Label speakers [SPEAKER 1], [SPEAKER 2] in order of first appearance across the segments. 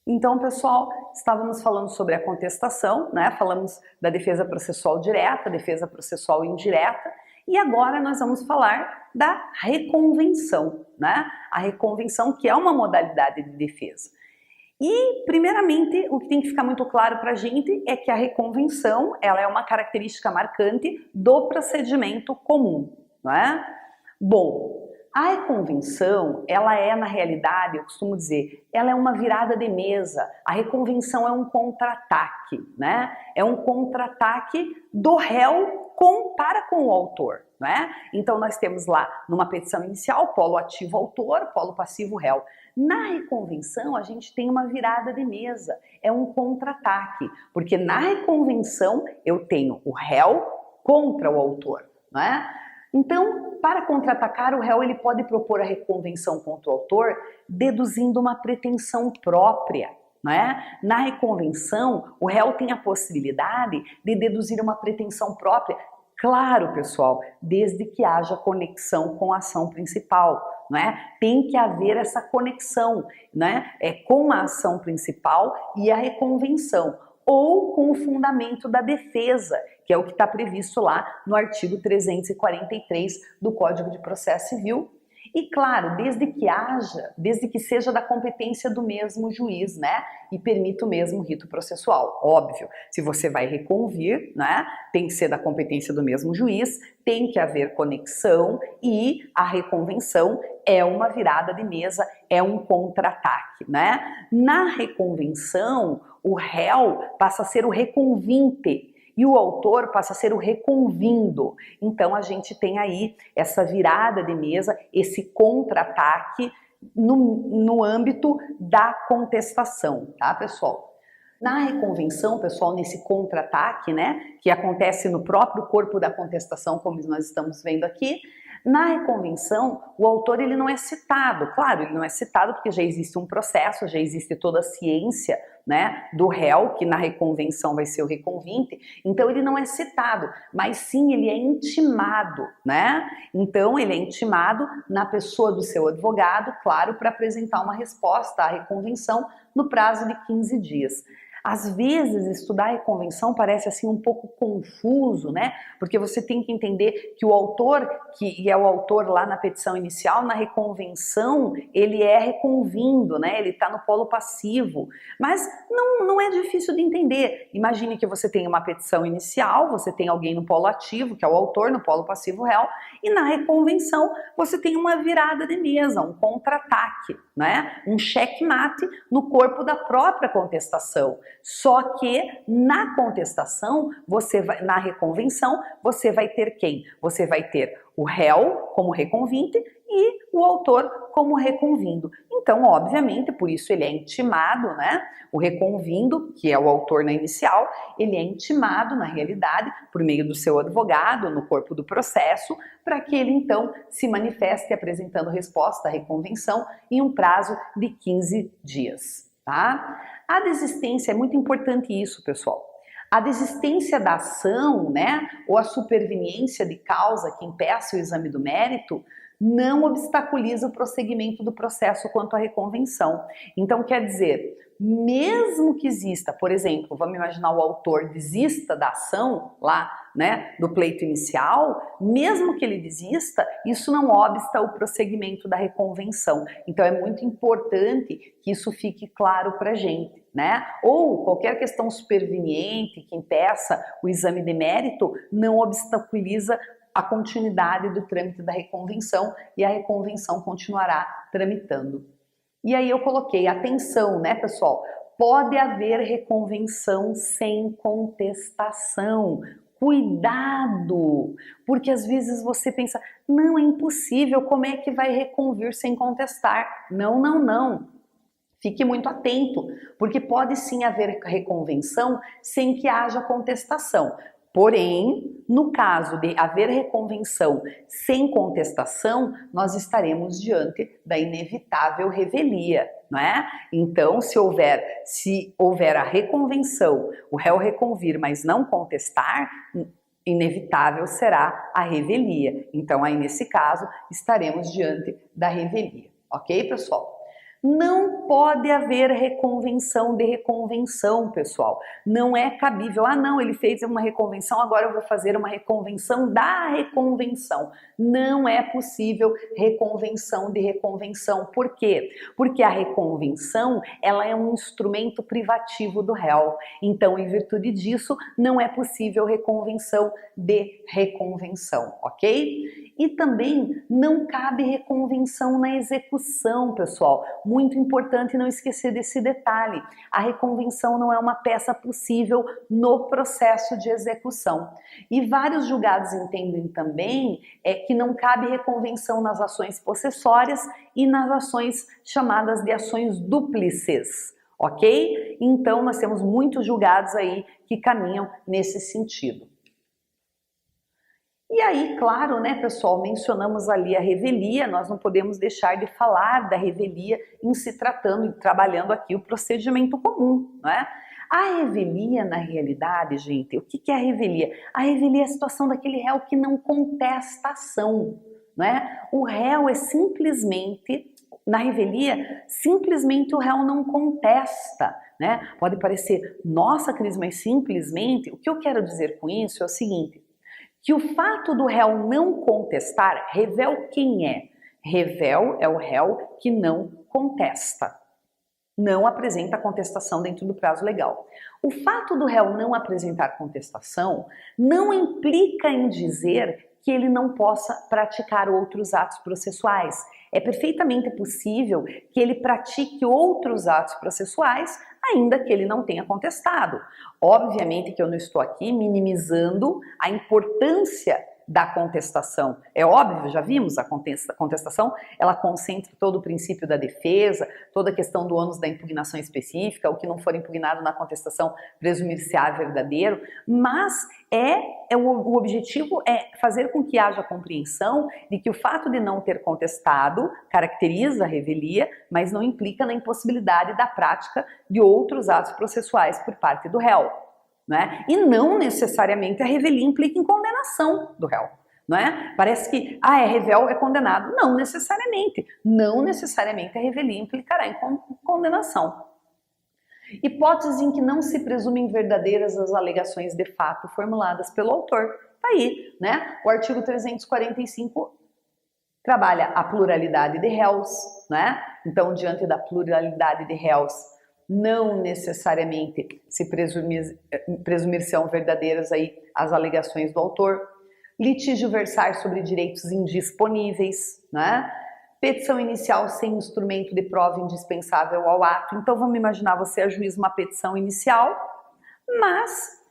[SPEAKER 1] Então, pessoal, estávamos falando sobre a contestação, né? Falamos da defesa processual direta, defesa processual indireta, e agora nós vamos falar da reconvenção, né? A reconvenção, que é uma modalidade de defesa. E, primeiramente, o que tem que ficar muito claro para a gente é que a reconvenção, ela é uma característica marcante do procedimento comum, não é? Bom, a reconvenção, ela é, na realidade, eu costumo dizer, ela é uma virada de mesa. A reconvenção é um contra-ataque, né? É um contra-ataque do réu para com o autor, né? Então nós temos lá, numa petição inicial, polo ativo autor, polo passivo réu. Na reconvenção, a gente tem uma virada de mesa, é um contra-ataque, porque na reconvenção eu tenho o réu contra o autor, né? Então, para contra-atacar, o réu ele pode propor a reconvenção contra o autor deduzindo uma pretensão própria, né? Na reconvenção, o réu tem a possibilidade de deduzir uma pretensão própria, claro, pessoal, desde que haja conexão com a ação principal, né? Tem que haver essa conexão, né? Com a ação principal e a reconvenção, ou com o fundamento da defesa, que é o que está previsto lá no artigo 343 do Código de Processo Civil. E claro, desde que seja da competência do mesmo juiz, né? E permita o mesmo rito processual. Óbvio, se você vai reconvir, né? Tem que ser da competência do mesmo juiz, tem que haver conexão e a reconvenção é uma virada de mesa, é um contra-ataque, né? Na reconvenção, o réu passa a ser o reconvinte e o autor passa a ser o reconvindo. Então a gente tem aí essa virada de mesa, esse contra-ataque no âmbito da contestação, tá, pessoal? Na reconvenção, pessoal, nesse contra-ataque, né, que acontece no próprio corpo da contestação, como nós estamos vendo aqui, na reconvenção, o autor ele não é citado. Claro, ele não é citado porque já existe um processo, já existe toda a ciência, né, do réu, que na reconvenção vai ser o reconvinte, então ele não é citado, mas sim ele é intimado, né? Então ele é intimado na pessoa do seu advogado, claro, para apresentar uma resposta à reconvenção no prazo de 15 dias. Às vezes, estudar a reconvenção parece assim um pouco confuso, né? Porque você tem que entender que o autor, que é o autor lá na petição inicial, na reconvenção, ele é reconvindo, né? Ele está no polo passivo. Mas não é difícil de entender. Imagine que você tem uma petição inicial, você tem alguém no polo ativo, que é o autor, no polo passivo réu, e na reconvenção você tem uma virada de mesa, um contra-ataque, né? Um checkmate no corpo da própria contestação. Só que na contestação, na reconvenção, você vai ter quem? Você vai ter o réu como reconvinte e o autor como reconvindo. Então, obviamente, por isso ele é intimado, né? O reconvindo, que é o autor na inicial, ele é intimado, na realidade, por meio do seu advogado, no corpo do processo, para que ele, então, se manifeste apresentando resposta à reconvenção em um prazo de 15 dias, tá? A desistência, é muito importante isso, pessoal. A desistência da ação, né, ou a superveniência de causa que impeça o exame do mérito, não obstaculiza o prosseguimento do processo quanto à reconvenção. Então, quer dizer, mesmo que exista, por exemplo, vamos imaginar o autor desista da ação lá, né, do pleito inicial, mesmo que ele desista, isso não obsta o prosseguimento da reconvenção. Então, é muito importante que isso fique claro para a gente, né? Ou qualquer questão superveniente que impeça o exame de mérito não obstaculiza a continuidade do trâmite da reconvenção e a reconvenção continuará tramitando. E aí eu coloquei, atenção, né, pessoal? Pode haver reconvenção sem contestação. Cuidado! Porque às vezes você pensa, não, é impossível, como é que vai reconvir sem contestar? Não, não, não. Fique muito atento, porque pode sim haver reconvenção sem que haja contestação. Porém, no caso de haver reconvenção sem contestação, nós estaremos diante da inevitável revelia, não é? Então, se houver a reconvenção, o réu reconvir, mas não contestar, inevitável será a revelia. Então, aí nesse caso, estaremos diante da revelia. Ok, pessoal? Não pode haver reconvenção de reconvenção, pessoal. Não é cabível. Ah, não, ele fez uma reconvenção, agora eu vou fazer uma reconvenção da reconvenção. Não é possível reconvenção de reconvenção. Por quê? Porque a reconvenção, ela é um instrumento privativo do réu. Então, em virtude disso, não é possível reconvenção de reconvenção, ok? E também não cabe reconvenção na execução, pessoal. Muito importante não esquecer desse detalhe. A reconvenção não é uma peça possível no processo de execução. E vários julgados entendem também que não cabe reconvenção nas ações possessórias e nas ações chamadas de ações dúplices, ok? Então nós temos muitos julgados aí que caminham nesse sentido. E aí, claro, né, pessoal, mencionamos ali a revelia, nós não podemos deixar de falar da revelia em se tratando e trabalhando aqui o procedimento comum, não é? A revelia, na realidade, gente, o que é a revelia? A revelia é a situação daquele réu que não contesta a ação, não é? O réu é simplesmente, na revelia, simplesmente o réu não contesta, né? Pode parecer, nossa, Cris, mas simplesmente, o que eu quero dizer com isso é o seguinte, que o fato do réu não contestar, revel quem é? Revel é o réu que não contesta, não apresenta contestação dentro do prazo legal. O fato do réu não apresentar contestação não implica em dizer que ele não possa praticar outros atos processuais. É perfeitamente possível que ele pratique outros atos processuais, ainda que ele não tenha contestado. Obviamente que eu não estou aqui minimizando a importância da contestação. É óbvio, já vimos, a contestação, ela concentra todo o princípio da defesa, toda a questão do ônus da impugnação específica, o que não for impugnado na contestação presumir-se-á verdadeiro, mas o objetivo é fazer com que haja compreensão de que o fato de não ter contestado caracteriza a revelia, mas não implica na impossibilidade da prática de outros atos processuais por parte do réu. Né? E não necessariamente a revelia implica em condenação do réu. Não é? Parece que, revel é condenado. Não necessariamente. Não necessariamente a revelia implicará em condenação. Hipóteses em que não se presumem verdadeiras as alegações de fato formuladas pelo autor. Tá aí, né? O artigo 345 trabalha a pluralidade de réus, né? Então, diante da pluralidade de réus, não necessariamente se presumir-se-ão verdadeiras aí as alegações do autor. Litígio versar sobre direitos indisponíveis, né? Petição inicial sem instrumento de prova indispensável ao ato. Então vamos imaginar você ajuiza uma petição inicial, mas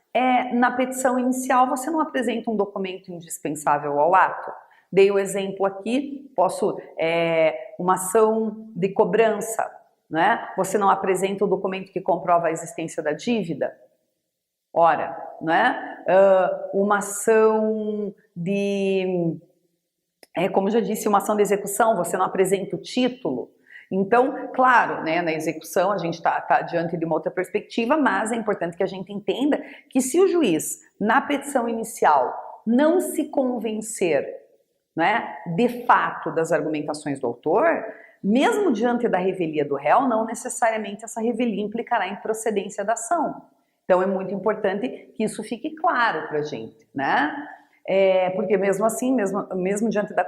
[SPEAKER 1] na petição inicial você não apresenta um documento indispensável ao ato. Dei o exemplo aqui, uma ação de cobrança, né? Você não apresenta o documento que comprova a existência da dívida? Ora, né? Uma ação de... como já disse, uma ação de execução, você não apresenta o título. Então, claro, né, na execução a gente está diante de uma outra perspectiva, mas é importante que a gente entenda que se o juiz, na petição inicial, não se convencer, né, de fato das argumentações do autor, mesmo diante da revelia do réu, não necessariamente essa revelia implicará em procedência da ação. Então é muito importante que isso fique claro para a gente, né? Porque mesmo assim, mesmo diante da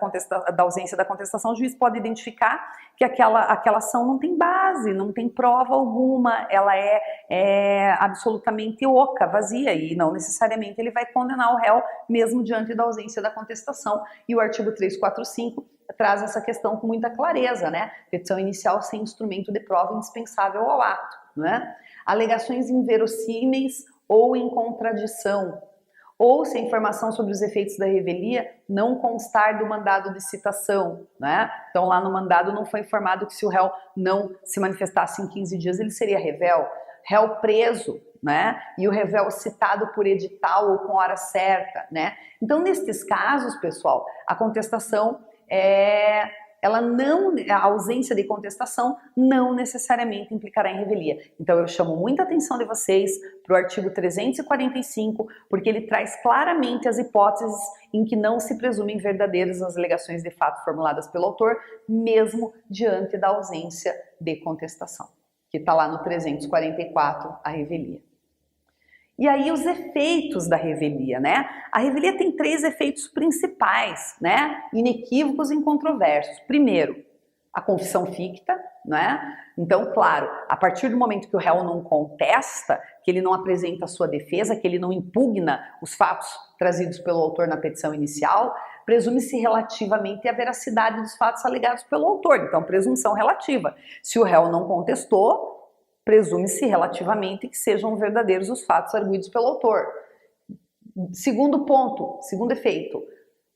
[SPEAKER 1] ausência da contestação, o juiz pode identificar que aquela ação não tem base, não tem prova alguma, ela é absolutamente oca, vazia, e não necessariamente ele vai condenar o réu mesmo diante da ausência da contestação. E o artigo 345 traz essa questão com muita clareza, né? Petição inicial sem instrumento de prova indispensável ao ato, né? Alegações inverossímeis ou em contradição, ou se a informação sobre os efeitos da revelia não constar do mandado de citação, né? Então lá no mandado não foi informado que se o réu não se manifestasse em 15 dias ele seria revel. réu preso, né? E o réu citado por edital ou com hora certa, né? Então, nestes casos, pessoal, a contestação a ausência de contestação não necessariamente implicará em revelia. Então eu chamo muita atenção de vocês para o artigo 345, porque ele traz claramente as hipóteses em que não se presumem verdadeiras as alegações de fato formuladas pelo autor, mesmo diante da ausência de contestação, que está lá no 344, a revelia. E aí os efeitos da revelia, né? A revelia tem 3 efeitos principais, né? Inequívocos e incontroversos. Primeiro, a confissão ficta, né? Então, claro, a partir do momento que o réu não contesta, que ele não apresenta a sua defesa, que ele não impugna os fatos trazidos pelo autor na petição inicial, presume-se relativamente a veracidade dos fatos alegados pelo autor. Então, presunção relativa. Se o réu não contestou, presume-se relativamente que sejam verdadeiros os fatos arguidos pelo autor. Segundo ponto, segundo efeito,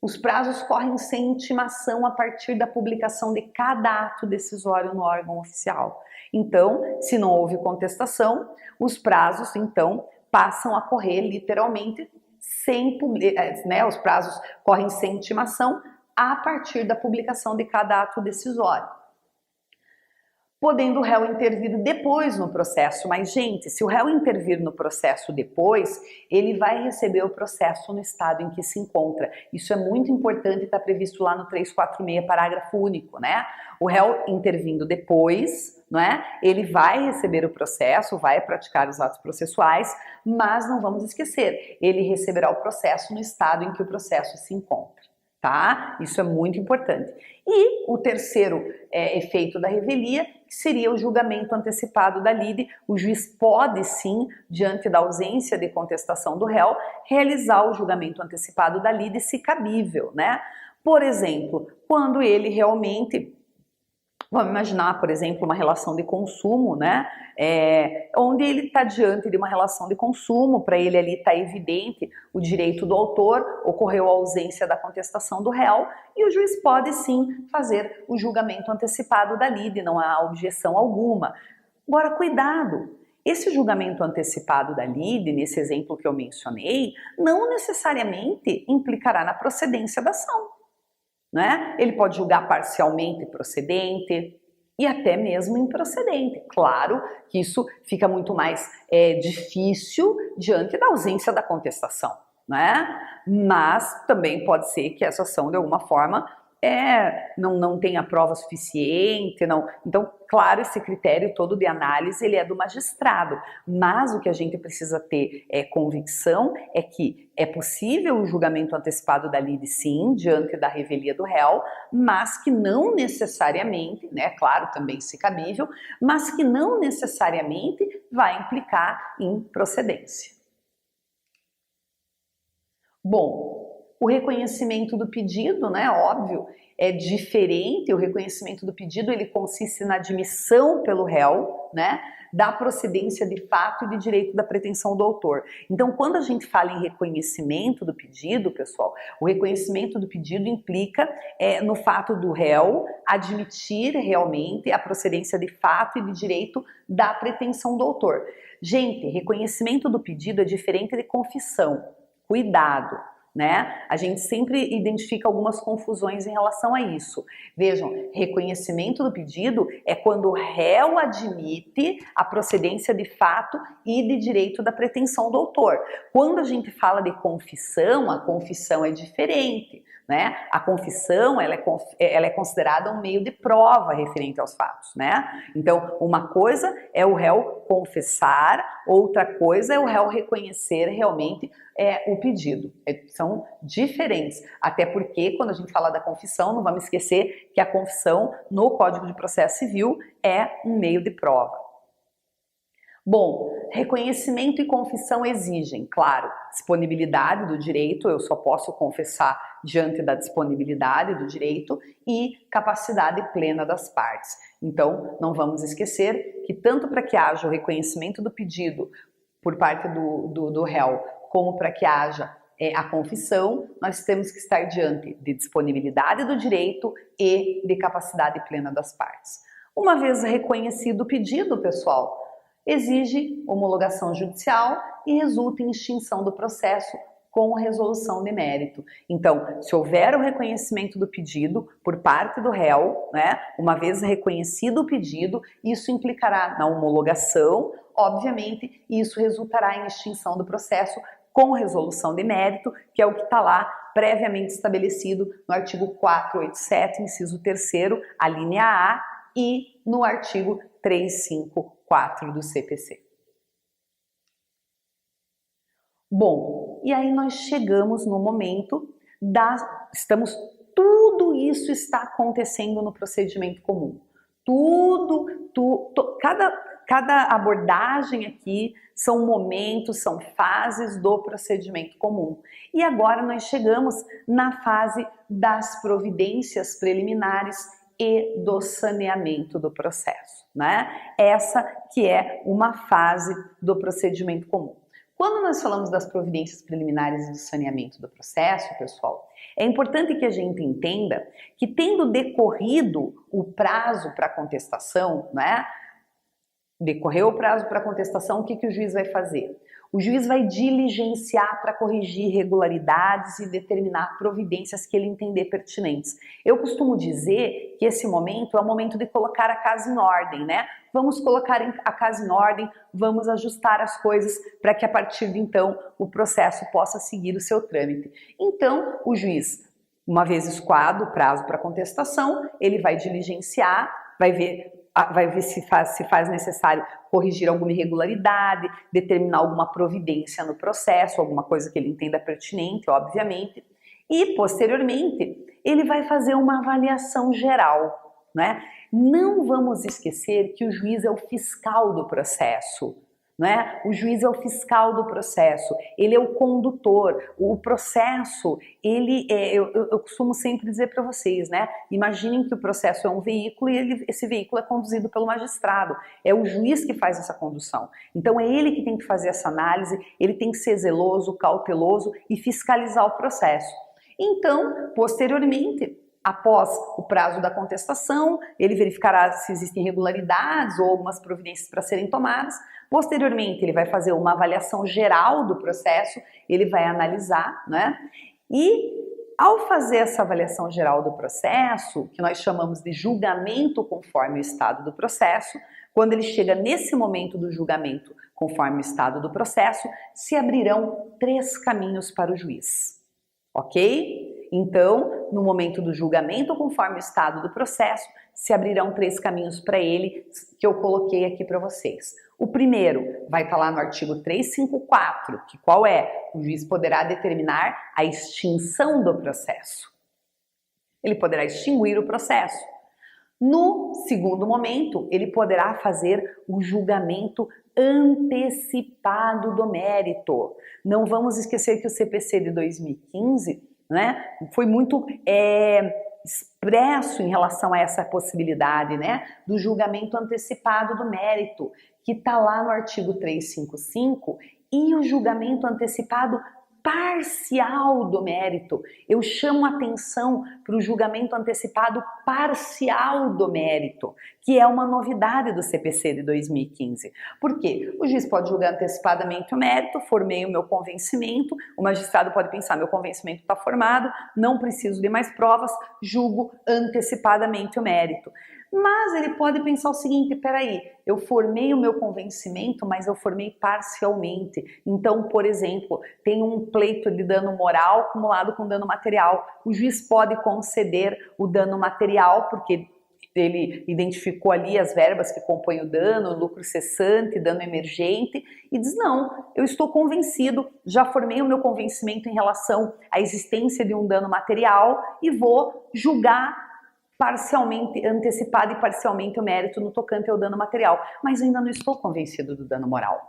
[SPEAKER 1] os prazos correm sem intimação a partir da publicação de cada ato decisório no órgão oficial. Então, se não houve contestação, os prazos, então, passam a correr literalmente sem os prazos correm sem intimação a partir da publicação de cada ato decisório, podendo o réu intervir depois no processo. Mas, gente, se o réu intervir no processo depois, ele vai receber o processo no estado em que se encontra. Isso é muito importante, está previsto lá no 346, parágrafo único, né? O réu intervindo depois, né, ele vai receber o processo, vai praticar os atos processuais, mas não vamos esquecer, ele receberá o processo no estado em que o processo se encontra. Tá? Isso é muito importante. E o terceiro efeito da revelia seria o julgamento antecipado da lide. O juiz pode sim, diante da ausência de contestação do réu, realizar o julgamento antecipado da lide se cabível, né? Por exemplo, quando ele realmente... Vamos imaginar, por exemplo, uma relação de consumo, né? Onde ele está diante de uma relação de consumo, para ele ali está evidente o direito do autor, ocorreu a ausência da contestação do réu, e o juiz pode sim fazer o julgamento antecipado da lide, não há objeção alguma. Agora, cuidado! Esse julgamento antecipado da lide, nesse exemplo que eu mencionei, não necessariamente implicará na procedência da ação. Né? Ele pode julgar parcialmente procedente e até mesmo improcedente. Claro que isso fica muito mais difícil diante da ausência da contestação, né? Mas também pode ser que essa ação de alguma forma não tenha prova suficiente, não. Então, claro, esse critério todo de análise ele é do magistrado, mas o que a gente precisa ter convicção é que é possível o julgamento antecipado da lide sim, diante da revelia do réu, mas que não necessariamente, né, claro, também se cabível, mas que não necessariamente vai implicar em procedência. Bom, o reconhecimento do pedido, né, óbvio, é diferente. O reconhecimento do pedido, ele consiste na admissão pelo réu, né, da procedência de fato e de direito da pretensão do autor. Então, quando a gente fala em reconhecimento do pedido, pessoal, o reconhecimento do pedido implica no fato do réu admitir realmente a procedência de fato e de direito da pretensão do autor. Gente, reconhecimento do pedido é diferente de confissão. Cuidado! Né? A gente sempre identifica algumas confusões em relação a isso. Vejam, reconhecimento do pedido é quando o réu admite a procedência de fato e de direito da pretensão do autor. Quando a gente fala de confissão, a confissão é diferente. Né? A confissão ela é considerada um meio de prova referente aos fatos. Né? Então, uma coisa é o réu confessar, outra coisa é o réu reconhecer realmente o pedido. São diferentes, até porque quando a gente fala da confissão, não vamos esquecer que a confissão no Código de Processo Civil é um meio de prova. Bom, reconhecimento e confissão exigem, claro, disponibilidade do direito, eu só posso confessar diante da disponibilidade do direito, e capacidade plena das partes. Então, não vamos esquecer que tanto para que haja o reconhecimento do pedido por parte do réu, como para que haja a confissão, nós temos que estar diante de disponibilidade do direito e de capacidade plena das partes. Uma vez reconhecido o pedido, pessoal, exige homologação judicial e resulta em extinção do processo com resolução de mérito. Então, se houver o reconhecimento do pedido por parte do réu, né, uma vez reconhecido o pedido, isso implicará na homologação, obviamente, e isso resultará em extinção do processo com resolução de mérito, que é o que está lá previamente estabelecido no artigo 487, inciso 3º, a linha A, e no artigo 354 do CPC. Bom, e aí nós chegamos no momento tudo isso está acontecendo no procedimento comum. Cada abordagem aqui são momentos, são fases do procedimento comum. E agora nós chegamos na fase das providências preliminares e do saneamento do processo, né? Essa que é uma fase do procedimento comum. Quando nós falamos das providências preliminares e do saneamento do processo, pessoal, é importante que a gente entenda que, tendo decorrido o prazo para contestação, né? Decorreu o prazo para contestação, o que o juiz vai fazer? O juiz vai diligenciar para corrigir irregularidades e determinar providências que ele entender pertinentes. Eu costumo dizer que esse momento é o momento de colocar a casa em ordem, né? Vamos colocar a casa em ordem, vamos ajustar as coisas para que a partir de então o processo possa seguir o seu trâmite. Então, o juiz, uma vez escoado o prazo para contestação, ele vai diligenciar, vai ver se faz necessário corrigir alguma irregularidade, determinar alguma providência no processo, alguma coisa que ele entenda pertinente, obviamente, e posteriormente ele vai fazer uma avaliação geral, né? Não vamos esquecer que o juiz é o fiscal do processo, né? O juiz é o fiscal do processo, ele é o condutor. O processo, eu costumo sempre dizer para vocês, né? Imaginem que o processo é um veículo e esse veículo é conduzido pelo magistrado. É o juiz que faz essa condução. Então é ele que tem que fazer essa análise, ele tem que ser zeloso, cauteloso e fiscalizar o processo. Então, posteriormente, após o prazo da contestação, ele verificará se existem irregularidades ou algumas providências para serem tomadas. Posteriormente, ele vai fazer uma avaliação geral do processo, ele vai analisar, né? E ao fazer essa avaliação geral do processo, que nós chamamos de julgamento conforme o estado do processo, quando ele chega nesse momento do julgamento conforme o estado do processo, se abrirão 3 caminhos para o juiz, ok? Então, no momento do julgamento conforme o estado do processo, se abrirão 3 caminhos para ele, que eu coloquei aqui para vocês. O primeiro vai estar lá no artigo 354, que qual é? O juiz poderá determinar a extinção do processo. Ele poderá extinguir o processo. No segundo momento, ele poderá fazer o julgamento antecipado do mérito. Não vamos esquecer que o CPC de 2015, né, foi muito expresso em relação a essa possibilidade, né, do julgamento antecipado do mérito, que está lá no artigo 355, e o julgamento antecipado parcial do mérito. Eu chamo a atenção para o julgamento antecipado parcial do mérito, que é uma novidade do CPC de 2015. Por quê? O juiz pode julgar antecipadamente o mérito, formei o meu convencimento, o magistrado pode pensar, meu convencimento está formado, não preciso de mais provas, julgo antecipadamente o mérito. Mas ele pode pensar o seguinte, peraí, eu formei o meu convencimento, mas eu formei parcialmente. Então, por exemplo, tem um pleito de dano moral acumulado com dano material. O juiz pode conceder o dano material, porque ele identificou ali as verbas que compõem o dano, lucro cessante, dano emergente, e diz, não, eu estou convencido, já formei o meu convencimento em relação à existência de um dano material e vou julgar parcialmente, antecipado e parcialmente o mérito no tocante ao dano material, mas ainda não estou convencido do dano moral.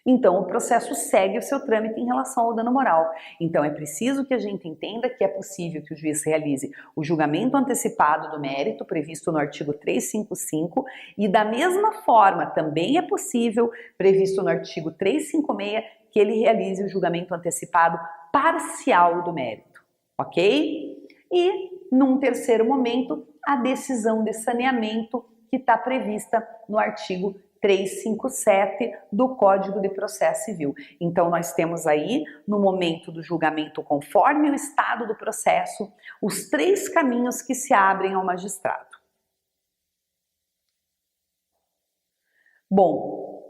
[SPEAKER 1] Então o processo segue o seu trâmite em relação ao dano moral. Então é preciso que a gente entenda que é possível que o juiz realize o julgamento antecipado do mérito previsto no artigo 355 e da mesma forma também é possível, previsto no artigo 356, que ele realize o julgamento antecipado parcial do mérito, ok? E num terceiro momento, a decisão de saneamento que está prevista no artigo 357 do Código de Processo Civil. Então nós temos aí, no momento do julgamento conforme o estado do processo, os 3 caminhos que se abrem ao magistrado. Bom,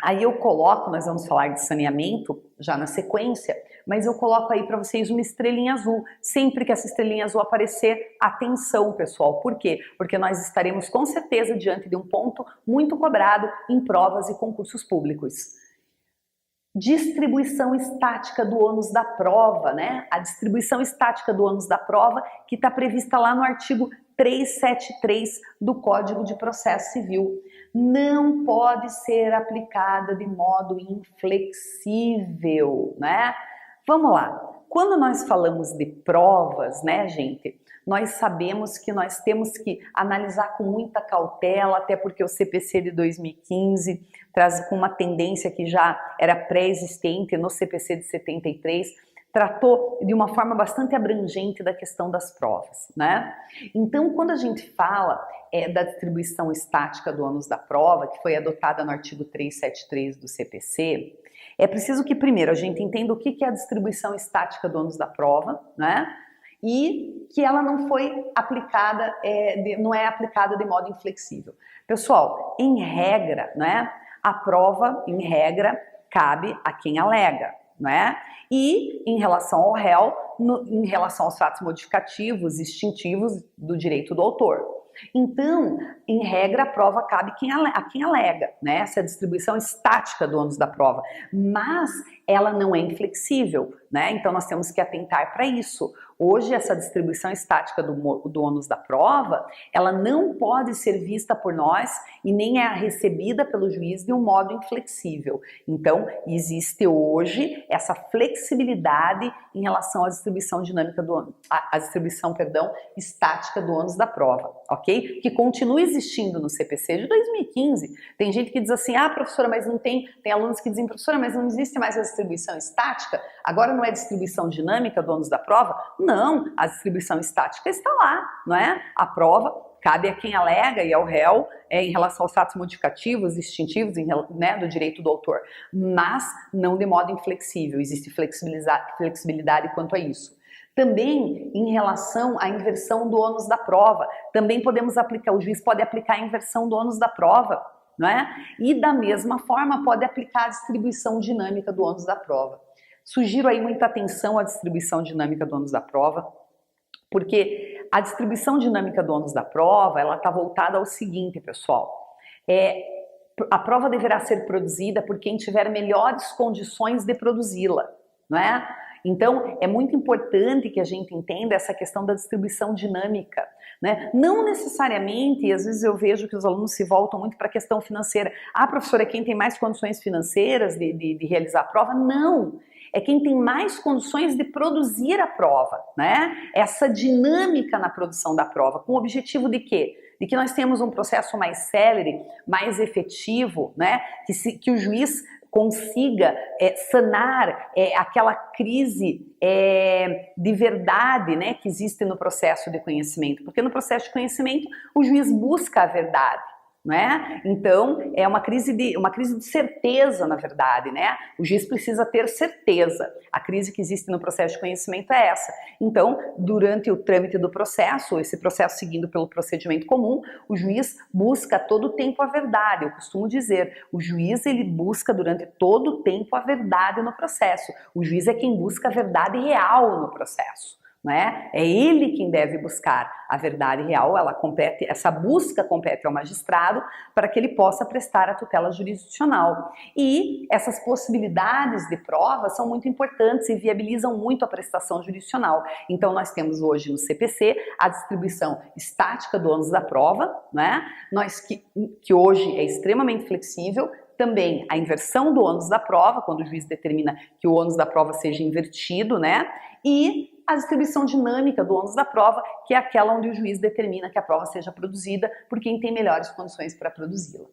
[SPEAKER 1] aí eu coloco, nós vamos falar de saneamento já na sequência, mas eu coloco aí para vocês uma estrelinha azul. Sempre que essa estrelinha azul aparecer, atenção, pessoal. Por quê? Porque nós estaremos com certeza diante de um ponto muito cobrado em provas e concursos públicos. Distribuição estática do ônus da prova, né? A distribuição estática do ônus da prova que está prevista lá no artigo 373 do Código de Processo Civil. Não pode ser aplicada de modo inflexível, né? Vamos lá. Quando nós falamos de provas, né, gente, nós sabemos que nós temos que analisar com muita cautela, até porque o CPC de 2015 traz com uma tendência que já era pré-existente no CPC de 73, tratou de uma forma bastante abrangente da questão das provas, né? Então, quando a gente fala da distribuição estática do ônus da prova, que foi adotada no artigo 373 do CPC, é preciso que primeiro a gente entenda o que é a distribuição estática do ônus da prova, né? E que ela não foi aplicada, não é aplicada de modo inflexível. Pessoal, em regra, né? A prova, em regra, cabe a quem alega, né? E em relação ao réu, em relação aos fatos modificativos, extintivos do direito do autor. Então, em regra, a prova cabe a quem alega, né? Essa é a distribuição estática do ônus da prova, mas ela não é inflexível, né? Então nós temos que atentar para isso. Hoje, essa distribuição estática do ônus da prova, ela não pode ser vista por nós e nem é recebida pelo juiz de um modo inflexível. Então, existe hoje essa flexibilidade em relação à distribuição dinâmica estática do ônus da prova, ok? Que continua existindo no CPC de 2015. Tem gente que diz assim, ah, professora, mas não tem alunos que dizem, professora, mas não existe mais a distribuição estática? Agora não é distribuição dinâmica do ônus da prova? Não, a distribuição estática está lá, não é? A prova cabe a quem alega e ao réu em relação aos fatos modificativos, extintivos, né, do direito do autor, mas não de modo inflexível, existe flexibilidade quanto a isso. Também em relação à inversão do ônus da prova, também podemos aplicar, o juiz pode aplicar a inversão do ônus da prova, não é? E da mesma forma pode aplicar a distribuição dinâmica do ônus da prova. Sugiro aí muita atenção à distribuição dinâmica do ônus da prova, porque a distribuição dinâmica do ônus da prova, ela está voltada ao seguinte, pessoal, a prova deverá ser produzida por quem tiver melhores condições de produzi-la, não é? Então, é muito importante que a gente entenda essa questão da distribuição dinâmica, né? Não necessariamente, e às vezes eu vejo que os alunos se voltam muito para a questão financeira. Ah, professora, é quem tem mais condições financeiras de realizar a prova? Não! É quem tem mais condições de produzir a prova, né? Essa dinâmica na produção da prova, com o objetivo de quê? De que nós temos um processo mais célere, mais efetivo, né? Que o juiz consiga sanar aquela crise de verdade, né, que existe no processo de conhecimento, porque no processo de conhecimento o juiz busca a verdade, né? Então é uma crise de certeza, na verdade, né? O juiz precisa ter certeza. A crise que existe no processo de conhecimento é essa. Então, durante o trâmite do processo, esse processo seguindo pelo procedimento comum, o juiz busca todo o tempo a verdade. Eu costumo dizer, o juiz ele busca durante todo o tempo a verdade no processo. O juiz é quem busca a verdade real no processo. Né? É ele quem deve buscar a verdade real, essa busca compete ao magistrado para que ele possa prestar a tutela jurisdicional. E essas possibilidades de prova são muito importantes e viabilizam muito a prestação jurisdicional. Então nós temos hoje no CPC a distribuição estática do ônus da prova, né? Que hoje é extremamente flexível. Também a inversão do ônus da prova, quando o juiz determina que o ônus da prova seja invertido, né? E a distribuição dinâmica do ônus da prova, que é aquela onde o juiz determina que a prova seja produzida por quem tem melhores condições para produzi-la.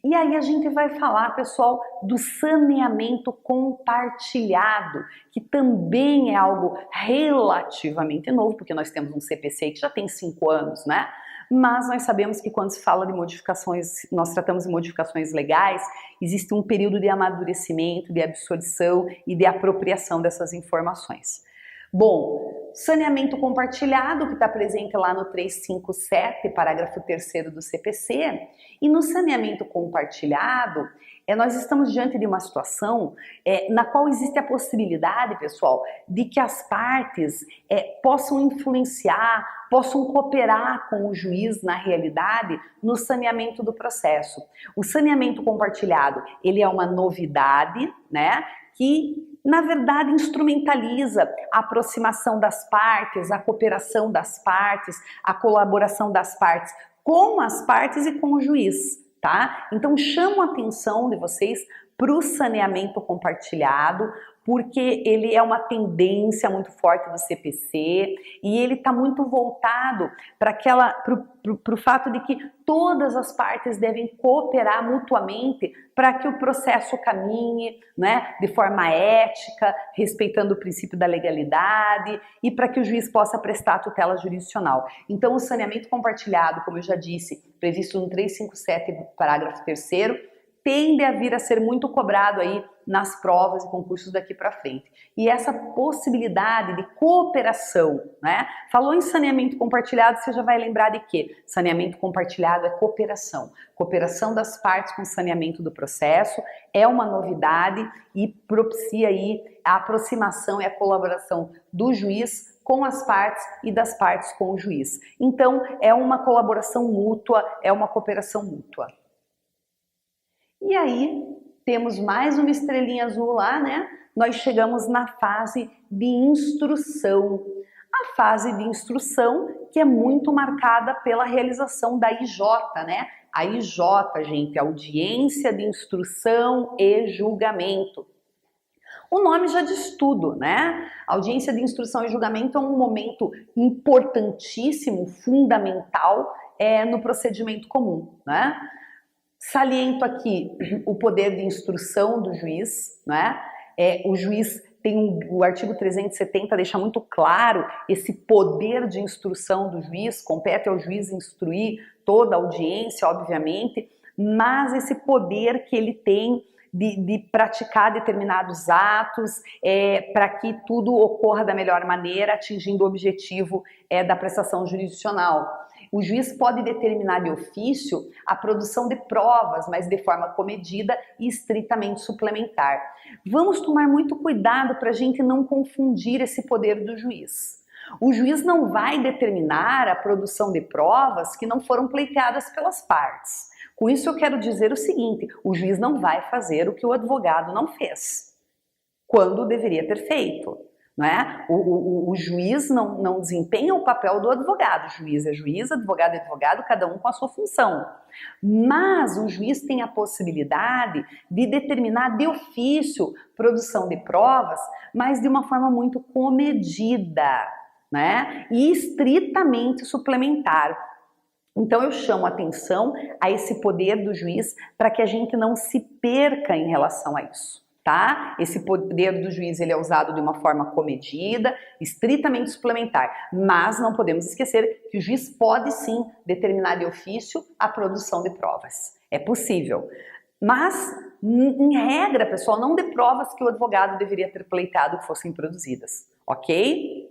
[SPEAKER 1] E aí a gente vai falar, pessoal, do saneamento compartilhado, que também é algo relativamente novo, porque nós temos um CPC que já tem 5 anos, né? Mas nós sabemos que quando se fala de modificações, nós tratamos de modificações legais, existe um período de amadurecimento, de absorção e de apropriação dessas informações. Bom, saneamento compartilhado, que está presente lá no 357, parágrafo 3º do CPC, e no saneamento compartilhado, nós estamos diante de uma situação na qual existe a possibilidade, pessoal, de que as partes possam influenciar, possam cooperar com o juiz, na realidade, no saneamento do processo. O saneamento compartilhado, ele é uma novidade, né, que na verdade instrumentaliza a aproximação das partes, a cooperação das partes, a colaboração das partes com as partes e com o juiz, tá? Então chamo a atenção de vocês para o saneamento compartilhado, porque ele é uma tendência muito forte do CPC e ele está muito voltado para o fato de que todas as partes devem cooperar mutuamente para que o processo caminhe, né, de forma ética, respeitando o princípio da legalidade e para que o juiz possa prestar a tutela jurisdicional. Então o saneamento compartilhado, como eu já disse, previsto no 357, parágrafo 3º, tende a vir a ser muito cobrado aí nas provas e concursos daqui para frente. E essa possibilidade de cooperação, né? Falou em saneamento compartilhado, você já vai lembrar de quê? Saneamento compartilhado é cooperação. Cooperação das partes com saneamento do processo é uma novidade e propicia aí a aproximação e a colaboração do juiz com as partes e das partes com o juiz. Então, é uma colaboração mútua, é uma cooperação mútua. E aí, temos mais uma estrelinha azul lá, né? Nós chegamos na fase de instrução. A fase de instrução que é muito marcada pela realização da IJ, né? A IJ, gente, Audiência de Instrução e Julgamento. O nome já diz tudo, né? Audiência de Instrução e Julgamento é um momento importantíssimo, fundamental no procedimento comum, né? Saliento aqui o poder de instrução do juiz, né? O juiz tem o artigo 370 deixa muito claro esse poder de instrução do juiz, compete ao juiz instruir toda a audiência, obviamente, mas esse poder que ele tem de praticar determinados atos para que tudo ocorra da melhor maneira, atingindo o objetivo da prestação jurisdicional. O juiz pode determinar de ofício a produção de provas, mas de forma comedida e estritamente suplementar. Vamos tomar muito cuidado para a gente não confundir esse poder do juiz. O juiz não vai determinar a produção de provas que não foram pleiteadas pelas partes. Com isso eu quero dizer o seguinte, o juiz não vai fazer o que o advogado não fez, quando deveria ter feito. Né? O juiz não desempenha o papel do advogado, juiz é juiz, advogado é advogado, cada um com a sua função. Mas o juiz tem a possibilidade de determinar de ofício produção de provas, mas de uma forma muito comedida, né? E estritamente suplementar. Então eu chamo atenção a esse poder do juiz para que a gente não se perca em relação a isso. Tá? Esse poder do juiz ele é usado de uma forma comedida, estritamente suplementar, mas não podemos esquecer que o juiz pode sim determinar de ofício a produção de provas. É possível, mas em regra, pessoal, não de provas que o advogado deveria ter pleitado que fossem produzidas, ok?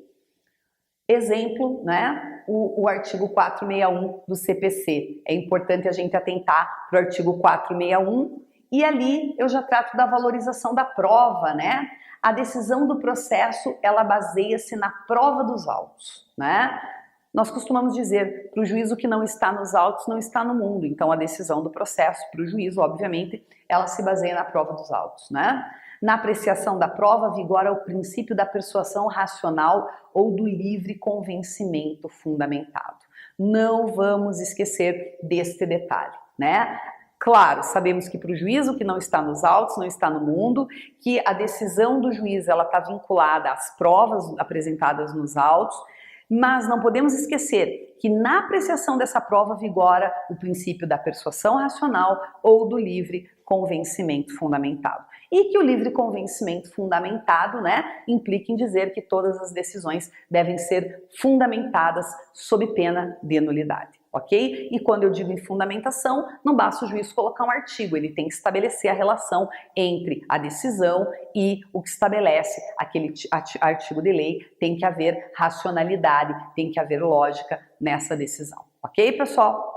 [SPEAKER 1] Exemplo, né? O artigo 461 do CPC. É importante a gente atentar para o artigo 461. E ali eu já trato da valorização da prova, né? A decisão do processo, ela baseia-se na prova dos autos, né? Nós costumamos dizer, para o juiz o que não está nos autos não está no mundo. Então a decisão do processo, para o juiz, obviamente, ela se baseia na prova dos autos, né? Na apreciação da prova, vigora o princípio da persuasão racional ou do livre convencimento fundamentado. Não vamos esquecer deste detalhe, né? Claro, sabemos que para o juiz o que não está nos autos não está no mundo, que a decisão do juiz ela está vinculada às provas apresentadas nos autos, mas não podemos esquecer que na apreciação dessa prova vigora o princípio da persuasão racional ou do livre convencimento fundamentado. E que o livre convencimento fundamentado, né, implica em dizer que todas as decisões devem ser fundamentadas sob pena de nulidade. ok? E quando eu digo em fundamentação, não basta o juiz colocar um artigo, ele tem que estabelecer a relação entre a decisão e o que estabelece aquele artigo de lei, tem que haver racionalidade, tem que haver lógica nessa decisão, ok, pessoal?